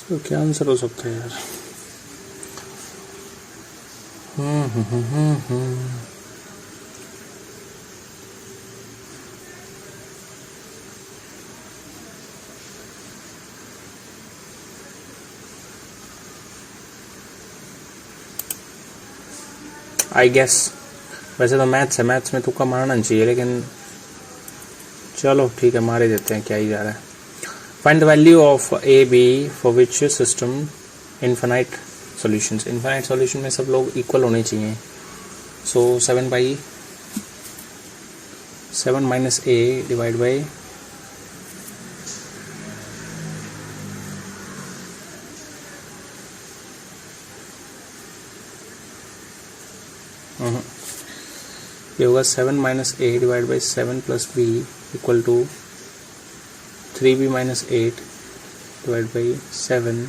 तो क्या आंसर हो सकता है यार। I guess. वैसे तो मैथ्स है, मैथ्स में तुक्का मारना नहीं चाहिए, लेकिन चलो ठीक है, मार ही देते हैं, क्या ही जा रहा है। Find the value of A B for which system infinite solutions. Infinite solution में सब लोग इक्वल होने चाहिए। So 7 minus A divide by ये होगा 7 minus A divide by 7 plus B equal to 3b minus 8 divide by 7a,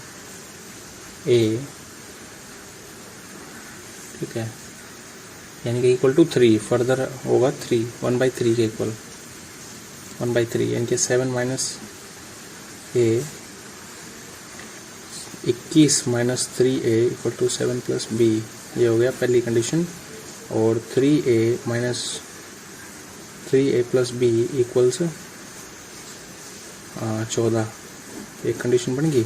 ठीक है, यानी कि इक्वल टू 3। फर्दर होगा 3, 1/3 के इक्वल 1/3, यानी कि 7 minus A 21 minus 3a equal to 7 plus B. ये हो गया पहली कंडीशन। और 3a minus 3a plus B equals 14, एक कंडीशन बन गई।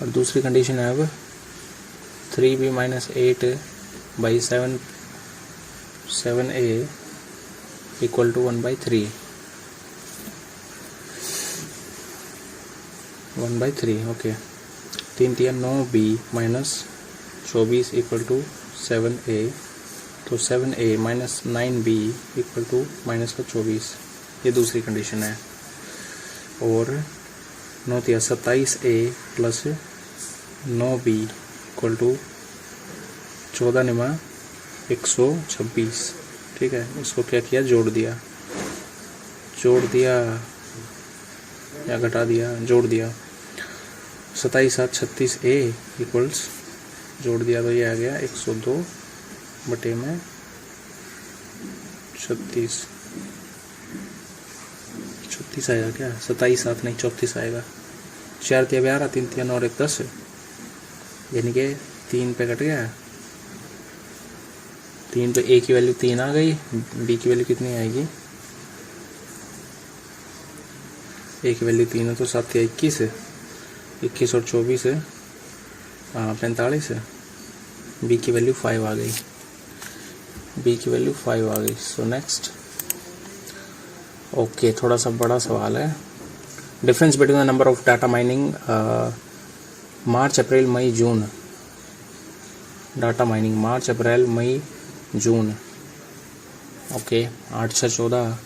और दूसरी कंडीशन है अब 3b minus 8 by 7a equal to 1/3 1/3, okay. 3 3 9b minus 24 equal to 7a, तो 7a minus 9b equal to minus का 24, ये दूसरी कंडीशन है। और 9 3 27a plus 9b equal to 14 Nima 126, ठीक है। इसको क्या किया, जोड़ दिया या घटा दिया, जोड़ दिया। 27 7 36a इक्वल्स, जोड़ दिया तो ये आ गया 102 बटे में 36 आएगा क्या, 27 7 नहीं 34 आएगा। 4 3 12, 3 3 और 1 10, यानी कि 3 पे कट गया। 3 पे ए की वैल्यू 3 आ गई, बी की वैल्यू कितनी आएगी, ए की वैल्यू 3 है तो 7 या 21 है, 21 और 24 है 45 है। बी की वैल्यू 5 आ गई, बी की वैल्यू 5 आ गई। सो नेक्स्ट, ओके, थोड़ा सा बड़ा सवाल है। Difference between the number of data mining March April May June. Data mining March April May June, okay. 8 6 14,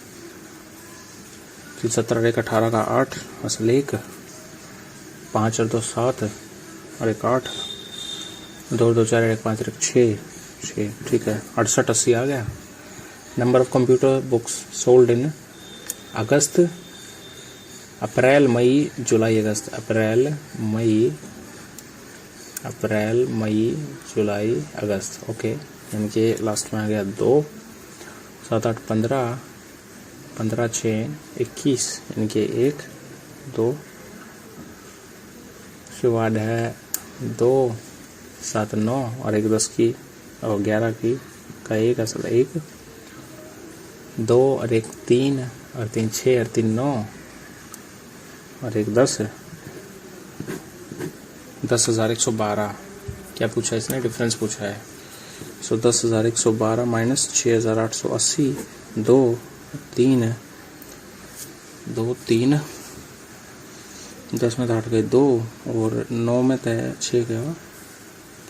17 1 18 का 8 असल 1, 5 और 2 7 और 1 8, 2 2 4 1 5 1 6, ठीक है। 68 80 आ गया। Number of computer books sold in August, April May July August, April May July August, okay. यानी कि लास्ट में आ गया 2 7 8 15 15 6 21, यानी कि 1 2, उसके बाद है 2 7 9 और 1 10 की और 11 की का 1 असल 1, 2 और 1 3 और 3 6 और 3 9 और 1 10 है। 10,112 क्या पूछा इसने, डिफरेंस पूछा है। सो 10,112 माइनस 6,880, 2 3 10 में तो 8 गए 2 और 9 में तो 6 गया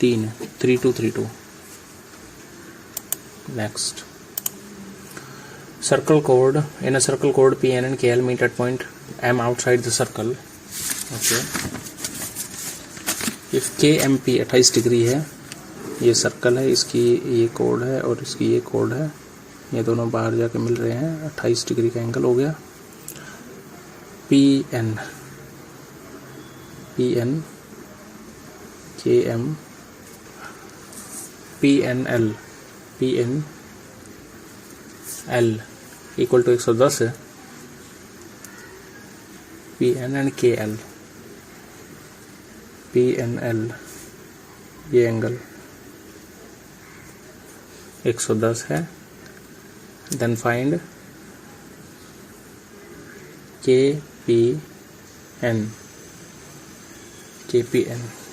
3, 3232। Next, circle code. In a circle code P, N and K L meet at point M outside the circle. Okay. If K M P 28 degree है, ये सर्कल है, इसकी ये कोड है और इसकी ये कोड है, ये दोनों बाहर जाके मिल रहे हैं, 28 डिग्री का एंगल हो गया। P N K M P N L equal to 110 है। P N and K L P N L ये एंगल 110 है। देन फाइंड KPN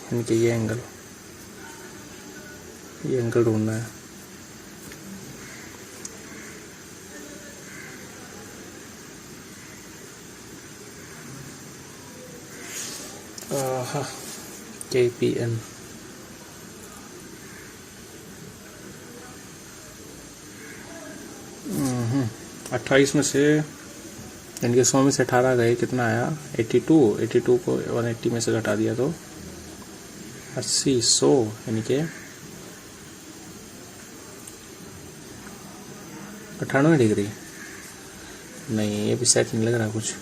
यानी कि ये एंगल ढूंढना है। KPN 28 में से यानी कि 100 में से 18 गए, कितना आया 82 को 180 में से घटा दिया तो 80, 100 यानी कि 98 डिग्री। नहीं, ये भी सेट नहीं लग रहा कुछ।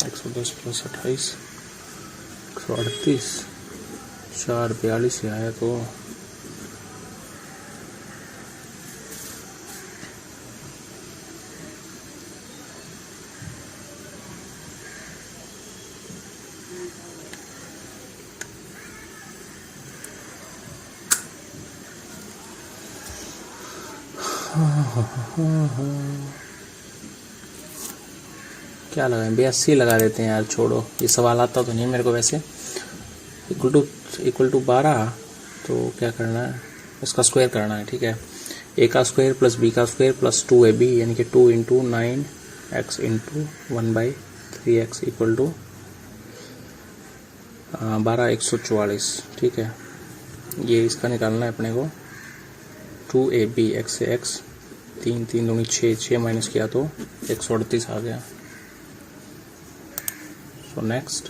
एक 110 प्लस 28 138 442 से आया तो क्या लगाएं, 82 लगा देते हैं यार, छोड़ो, ये सवाल आता तो नहीं मेरे को वैसे। इक्वल टू 12, तो क्या करना है, इसका स्क्वायर करना है, ठीक है। a का स्क्वायर प्लस b का स्क्वायर प्लस 2ab यानी कि 2 into 9x into 1/3x equal to 12 144, ठीक है। ये इसका निकालना है अपने को। 2ab x से x 3 3 दूनी 6 माइनस किया तो 138 आ गया। So next,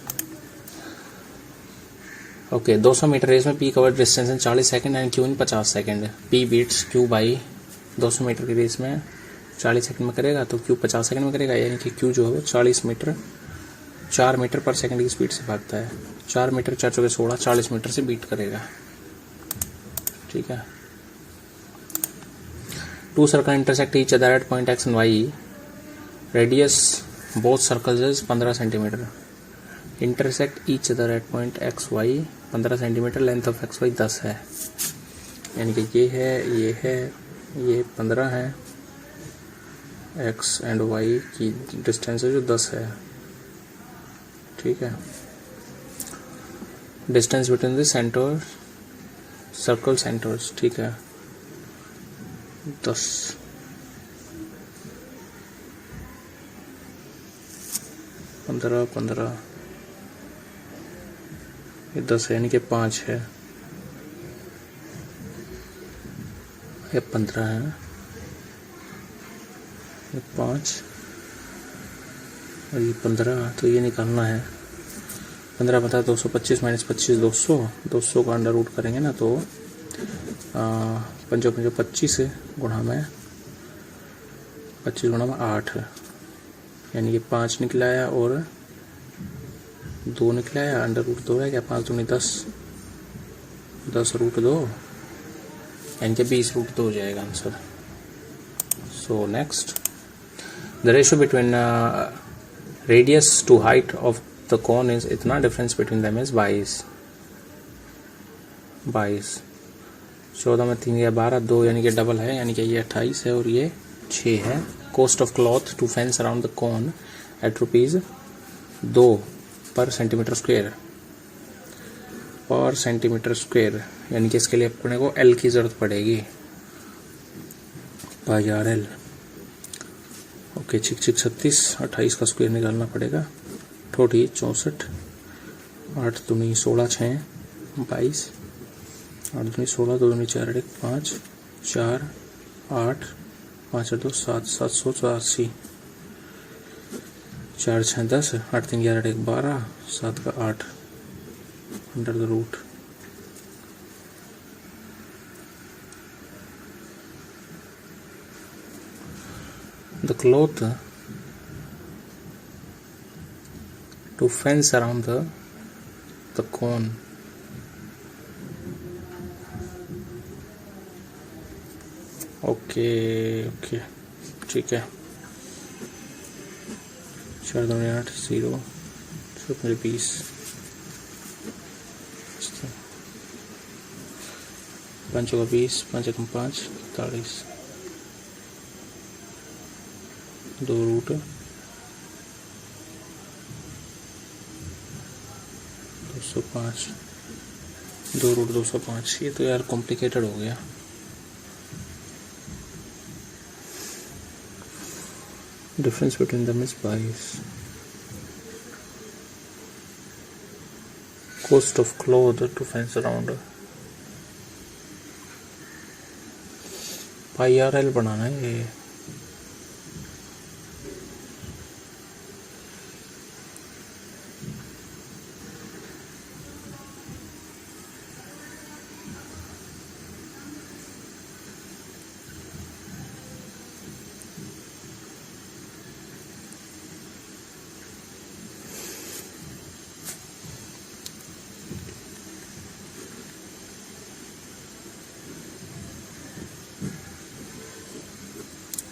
okay 200 metre race में p cover distance in 40 second and q in 50 second. p beats q by 200 metre की रेस में 40 सेकंड में करेगा तो q 50 सेकंड में करेगा, यानी कि q जो है 4 मीटर पर सेकंड की स्पीड से भागता है। 4 मीटर 4 चौके 16 40 मीटर से बीट करेगा, ठीक है। 2 circle intersect each other at point x and y, radius both circles is 15 centimetre. Intersect each other at point X Y 15 centimetre, length of X Y 10 है, यानी कि ये 15 है, एक्स एंड वाई की डिस्टेंस है जो 10 है, ठीक है। Distance between the centre circle centres, ठीक है, 10। पंद्रह ये 10 है, यानी कि 5 है, ये 15 है, ये 5 और ये 15, तो ये निकालना है। 15 बता 225 माइनस 25 200 का अंडर रूट करेंगे ना तो 5 25 गुणा में 25 गुणा में 8, यानी कि 5 निकला है और 2 निकला है, अंडर रूट 2 है क्या, 5 दूनी 10 रूट 2, यानी कि 20 रूट 2 हो जाएगा answer. So next, the ratio between radius to height of the cone is, इतना डिफरेंस बिटवीन देम इज 22। 14 में 3 या 12 2, यानी कि डबल है, यानी कि ये 28 है और ये 6 है। Cost of cloth to fence around the cone at ₹2 पर सेंटीमीटर स्क्वायर, यानी कि इसके लिए अपने को L की जरूरत पड़ेगी, बाई RL। ओके, 36 28 का स्क्वायर निकालना पड़ेगा, ठोठी 64, 8 दूनी 16 6 22, 8 दूनी 16 2 दूनी 4 1 5 4 8 5 2 7 784, 4 6 10 8 3 11 1 12 7 का 8 under the root. The cloth to fence around the cone, okay ठीक है। 4 2 8 0 20 5 20 5 1 5 45 दो रूट 205, 205। ये तो यार कॉम्प्लिकेटेड हो गया। Difference between them is 22। Cost of cloth to fence around। IRL बनाना है ये।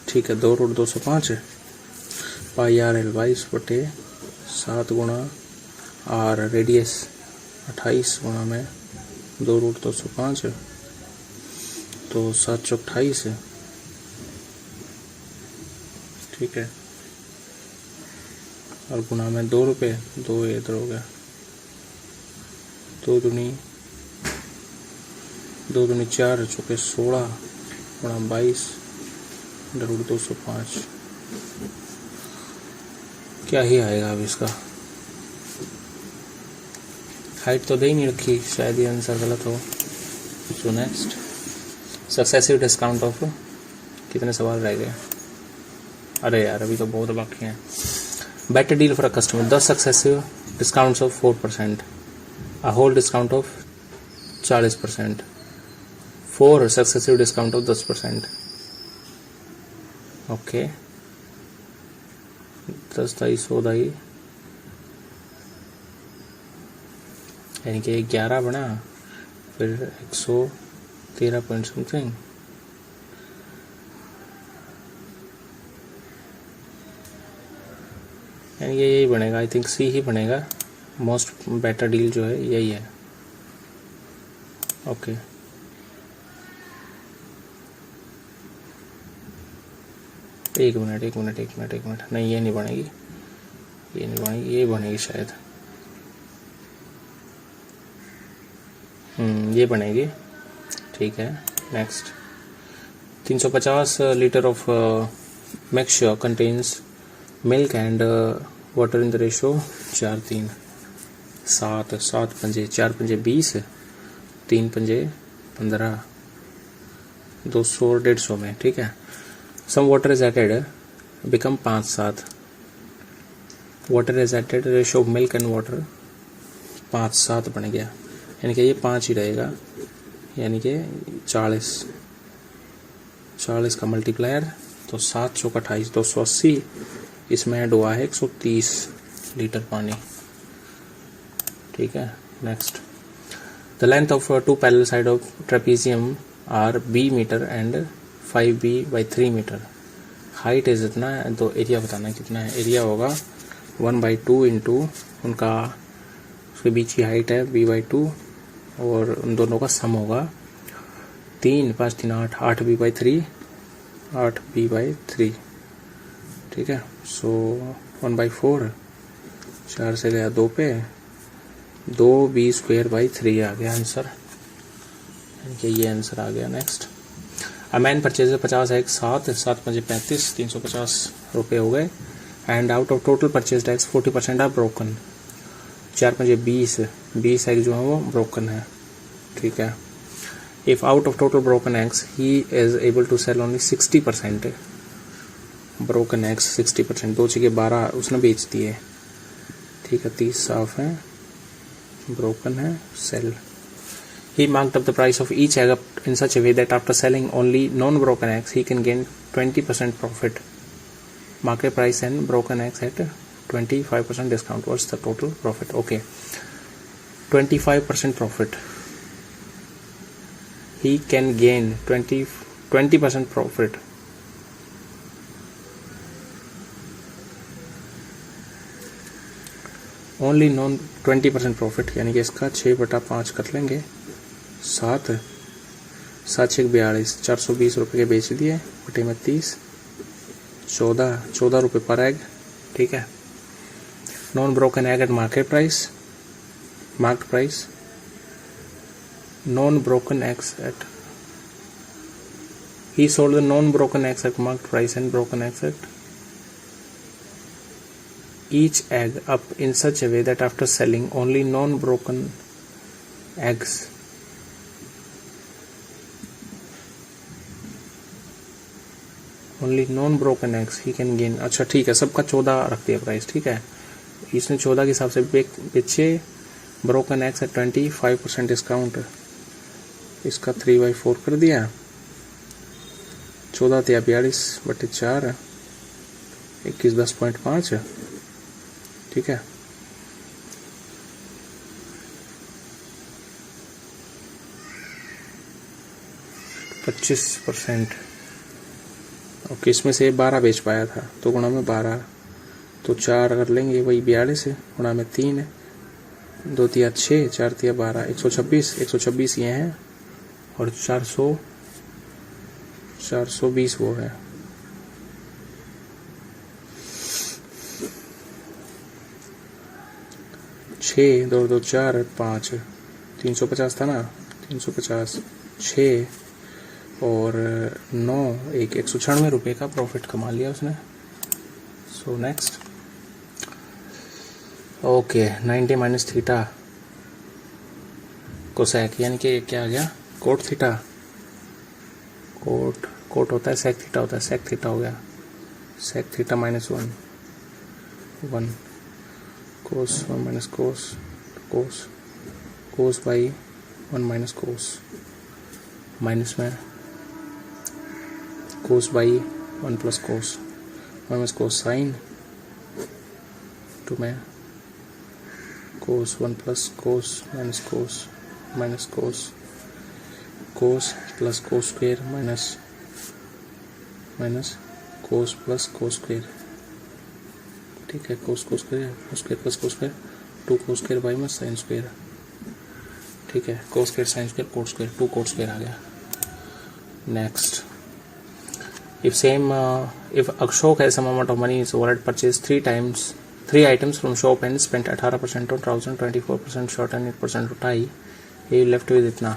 ठीक है, 2 रूट 205 है। पाई आर एल 22/7 गुणा आर रेडियस 28 गुणा में 2 रूट 205 है, तो 7 चौक 28 है। ठीक है, और गुणा में 2 रुपये, 2 इधर हो गया, 2 दूनी 4 चौके 16 गुणा 22 रूट 205। क्या ही आएगा अब इसका? हाइट तो दे ही नहीं रखी, शायद ये आंसर गलत हो। So next, successive discount of, कितने सवाल रह गए? अरे यार अभी तो बहुत बाकी हैं। Better deal for a customer, 10 successive discounts of 4%, a whole discount of 40%, 4 successive discount of 10%। Okay, 10 दाई 100 दाई, यानी कि 11 बना, फिर 113 पॉइंट समथिंग, यानी कि यही बनेगा। आई थिंक सी ही बनेगा। मोस्ट बेटर डील जो है यही है। ओके, एक मिनट, नहीं ये नहीं बनेगी, ये बनेगी शायद। ये बनेगी। ठीक है, next, 350 litre of mixture contains milk and water in the ratio 4:3। 7 पंजे 4 पंजे 20, 3 पंजे 15, 200 और 150 में। ठीक है, some water is added, become 5-7। Water is added, ratio of milk and water 5-7 बन गया, यानी कि ये 5 ही रहेगा, यानी कि 40 का मल्टीप्लायर, तो 7 चौक 28, 280। इसमें ऐड हुआ है 130 लीटर पानी। ठीक है, next, the length of 2 parallel side of trapezium are b metre and 5b/3 metre. Height is इतना है, तो एरिया बताना है कितना है। एरिया होगा 1/2 इंटू उनका, उसके बीच की हाइट है b/2, और उन दोनों का सम होगा 3 5 3 8, 8b/3, 8b/3। ठीक है, सो 1/4, 4 से गया 2 पे, 2b²/3 आ गया आंसर, यानी कि ये आंसर आ गया। Next, a man purchase 50 eggs, 7 पंजे 35, 350 रुपये हो गए, and out of total purchase eggs 40% are broken. 4 पंजे 20 एग जो है वो ब्रोकन है। ठीक है, if out of total broken eggs he is able to sell only 60% broken eggs, 60%, 2 जगह 12 उसने बेच दिए। ठीक है, 30 साफ है, ब्रोकन है, cell. He marked up the price of each egg up in such a way that after selling only non-broken eggs, he can gain 20% profit. Market price and broken eggs at 25% discount. What's the total profit? Okay, 25% profit. He can gain 20% profit. Only non 20% profit, यानी कि इसका 6/5 कर लेंगे। 7 6 42, 420 रुपये के बेच दिए, बटे में 30, 14 रुपये पर एग, ठीक है। Non broken egg eight market price, market price, non broken eggs eight, he sold the non-broken eggs at marked price and broken eggs at each egg up in such a way that after selling only non-broken eggs he can gain। अच्छा ठीक है, सबका 14 रख दिया price, ठीक है। इसने 14 के हिसाब से बेचे ब्रोकन एग्स एट 25% डिस्काउंट, इसका 3/4 कर दिया। 14 × 42/4, 21 10.5, ठीक है। %25। ओके, इसमें से 12 बेच पाया था तो गुणा में 12, तो 4 कर लेंगे, वही 42 है, गुणा में 3 है, 2 × 6, 4 × 12, 126 ये हैं, और 420 वो है। छः 2 2 4 5, 350 था ना, 350, 6 और 9, 196 रुपये का प्रॉफिट कमा लिया उसने। सो next, okay, 90 minus theta cosec, यानी कि क्या आ गया, कोट थीटा, कोट होता है, सेक थीटा होता है, सेक थीटा हो गया, sec theta -1 cos 1 minus cos by 1 minus cos, minus में cos by 1 plus cos, minus cos sine, two में cos 1 plus cos minus cos plus cos square minus cos plus cos square, ठीक है। Cos square plus cos square, 2 cos square by में sine square, ठीक है। Cos square sine square cot square, 2 cot square आ गया। Next, if Ashok has some amount of money is overhead purchased 3 items from shop and spent 18% on trousers, 24% shirt and 8% on tie, he left with इतना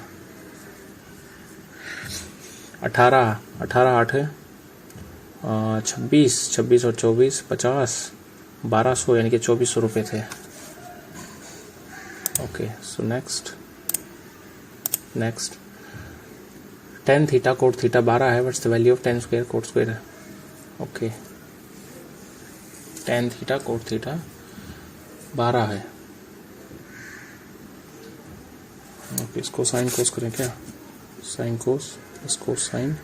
18 8 है, 26 और 24 50, 1200 यानी कि 2400 रुपये थे। Okay, so next 10 theta cot theta 12 है, what's the value of 10 square cot square है। Okay, 10 theta cot theta 12 है। ओके, इसको साइन कोस करें क्या, sine cos plus cos sine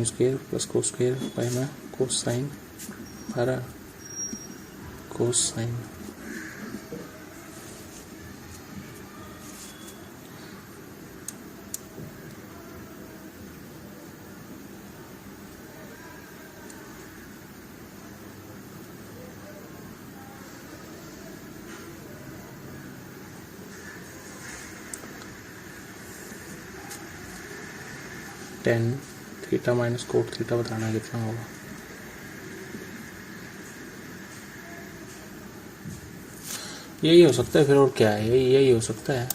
square plus cos square by में cos sine 12 cos sine, ten theta minus cot theta बताना कितना होगा। यही हो सकता है फिर, और क्या है, यही हो सकता है।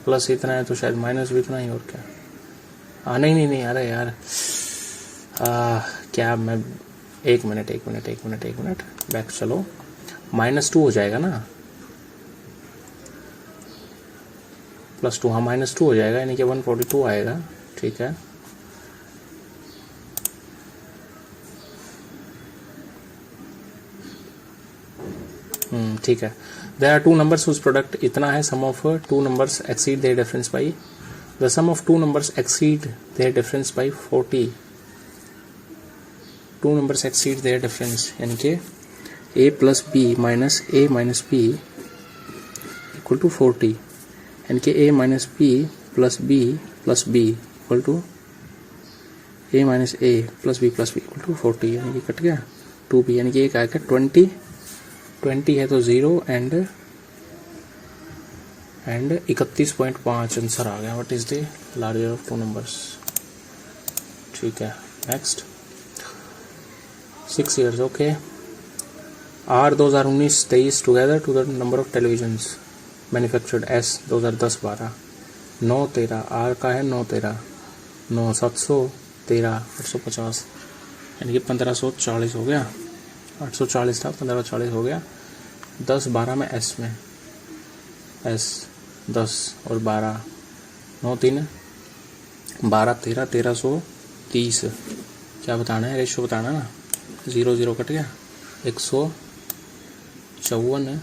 प्लस इतना है तो शायद माइनस भी इतना ही, और क्या। नहीं, अरे यार, क्या मैं एक मिनट बैक चलो, -2 हो जाएगा ना, +2, हाँ -2 हो जाएगा, यानी कि 142 आएगा, ठीक है। ठीक है। There are 2 numbers whose product इतना है, sum of 2 numbers exceed their difference by, the sum of 2 numbers exceed their difference by 40, 2 numbers exceed their difference यानी कि a plus b minus a minus b equal to 40, यानी कि a minus b plus b plus b equal to a minus a plus b plus b equal to 40, यानी कि cut गया 2b, यानी कि एक आएगा 20 है तो 0 एंड 31.5 आंसर आ गया। What is the larger of 2 numbers, ठीक है। Next, 6 years, okay. R 2019-23 together to the number of televisions manufactured. S 2010-12 9-13 R का है 9-13 9 713 850 यानी कि 1540 हो गया। 840 था 1540 हो गया। 10-12 में S में S 10 और 12 9-3 12-13 1330 क्या बताना है? रेशो बताना ना। 0 कट गया। 154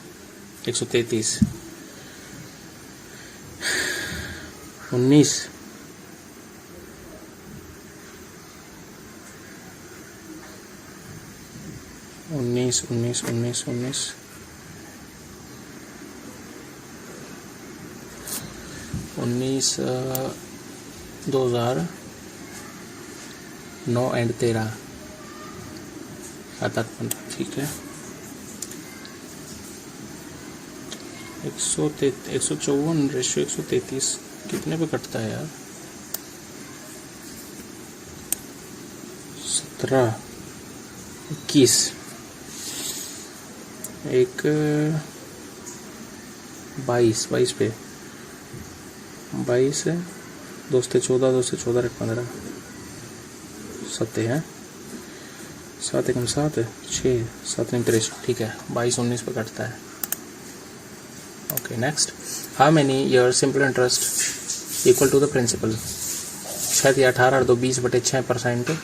133 19 2009 एंड 13 7 8 15 ठीक है। 154 रेशो 133 कितने पे कटता है यार? 17 21 एक 22 पे 22 है 2 से 14 2 से 14 15 7 है 7 1 7 6 7 23 ठीक है। 22 19 पे कटता है। Okay next. How many year simple interest equal to the principal? 6 या 18 और 2 20/6%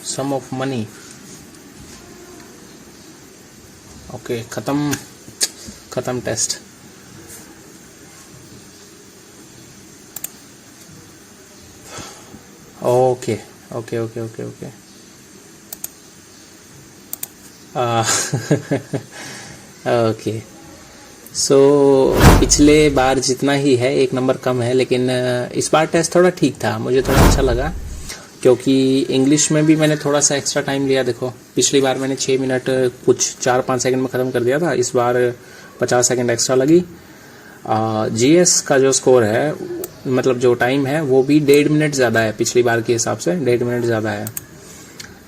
सम ऑफ मनी। ओके खत्म टेस्ट। ओके ओके सो पिछले बार जितना ही है 1 नंबर कम है, लेकिन इस बार टेस्ट थोड़ा ठीक था, मुझे थोड़ा अच्छा लगा क्योंकि इंग्लिश में भी मैंने थोड़ा सा एक्स्ट्रा टाइम लिया। देखो पिछली बार मैंने 6 मिनट कुछ 4-5 सेकंड में ख़त्म कर दिया था, इस बार 50 सेकंड एक्स्ट्रा लगी। जीएस का जो स्कोर है मतलब जो टाइम है वो भी 1.5 मिनट ज़्यादा है, पिछली बार के हिसाब से 1.5 मिनट ज़्यादा है।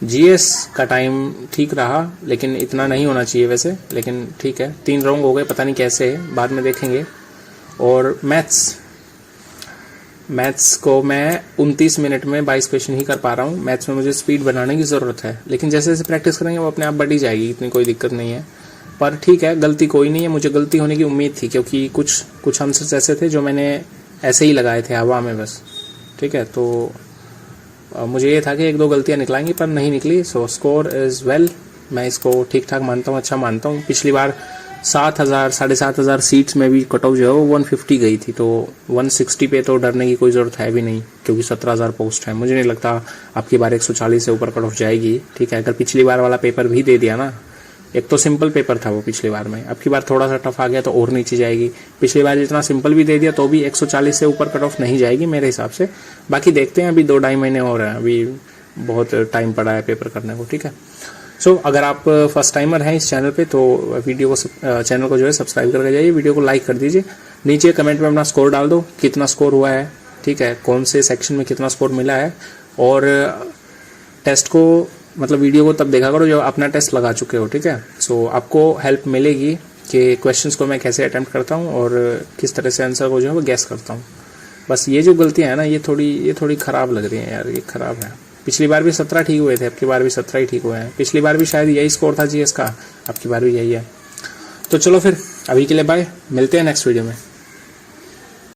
जीएस का टाइम ठीक रहा लेकिन इतना नहीं होना चाहिए वैसे, लेकिन ठीक है। 3 रॉन्ग हो गए, पता नहीं कैसे है, बाद में देखेंगे। और मैथ्स को मैं 29 मिनट में 22 क्वेश्चन ही कर पा रहा हूँ। मैथ्स में मुझे स्पीड बढ़ाने की ज़रूरत है, लेकिन जैसे जैसे प्रैक्टिस करेंगे वो अपने आप बढ़ी जाएगी, इतनी कोई दिक्कत नहीं है। पर ठीक है, गलती कोई नहीं है, मुझे गलती होने की उम्मीद थी क्योंकि कुछ आंसर्स ऐसे थे जो मैंने ऐसे ही लगाए थे हवा में बस। ठीक है, तो मुझे ये था कि 1-2 गलतियाँ निकलाएंगी पर नहीं निकली। सो स्कोर इज़ वेल, मैं इसको ठीक ठाक मानता हूँ, अच्छा मानता हूँ। पिछली बार 7,000 7,500 सीट्स में भी कट ऑफ जो है वो 150 गई थी, तो 160 पे तो डरने की कोई ज़रूरत है भी नहीं क्योंकि 17,000 पोस्ट है। मुझे नहीं लगता आपकी बार 140 से ऊपर कट ऑफ जाएगी। ठीक है, अगर पिछली बार वाला पेपर भी दे दिया ना, एक तो सिंपल पेपर था वो पिछली बार में, अब की बार थोड़ा सा टफ आ गया तो और नीचे जाएगी। पिछली बार जितना सिंपल भी दे दिया तो भी 140 से ऊपर कट ऑफ नहीं जाएगी मेरे हिसाब से। बाकी देखते हैं, अभी 2-2.5 महीने और हैं, अभी बहुत टाइम पड़ा है पेपर करने को। ठीक है, सो अगर आप फर्स्ट टाइमर हैं इस चैनल पे तो वीडियो को चैनल को जो है सब्सक्राइब करके जाइए, वीडियो को लाइक कर दीजिए, नीचे कमेंट में अपना स्कोर डाल दो, कितना स्कोर हुआ है। ठीक है, कौन से सेक्शन में कितना स्कोर मिला है। और टेस्ट को मतलब वीडियो को तब देखा करो जब अपना टेस्ट लगा चुके हो। ठीक है, सो आपको हेल्प मिलेगी कि क्वेश्चंस को मैं कैसे अटेम्प्ट करता हूँ और किस तरह से आंसर को जो है वो गैस करता हूँ। बस ये जो गलतियाँ हैं ना, ये थोड़ी ख़राब लग रही हैं यार, ये ख़राब है। पिछली बार भी 17 ठीक हुए थे, अब की बार भी 17 ही ठीक हुए हैं। पिछली बार भी शायद यही स्कोर था जीएस का, अब की बार भी यही है। तो चलो फिर अभी के लिए बाय, मिलते हैं नेक्स्ट वीडियो में।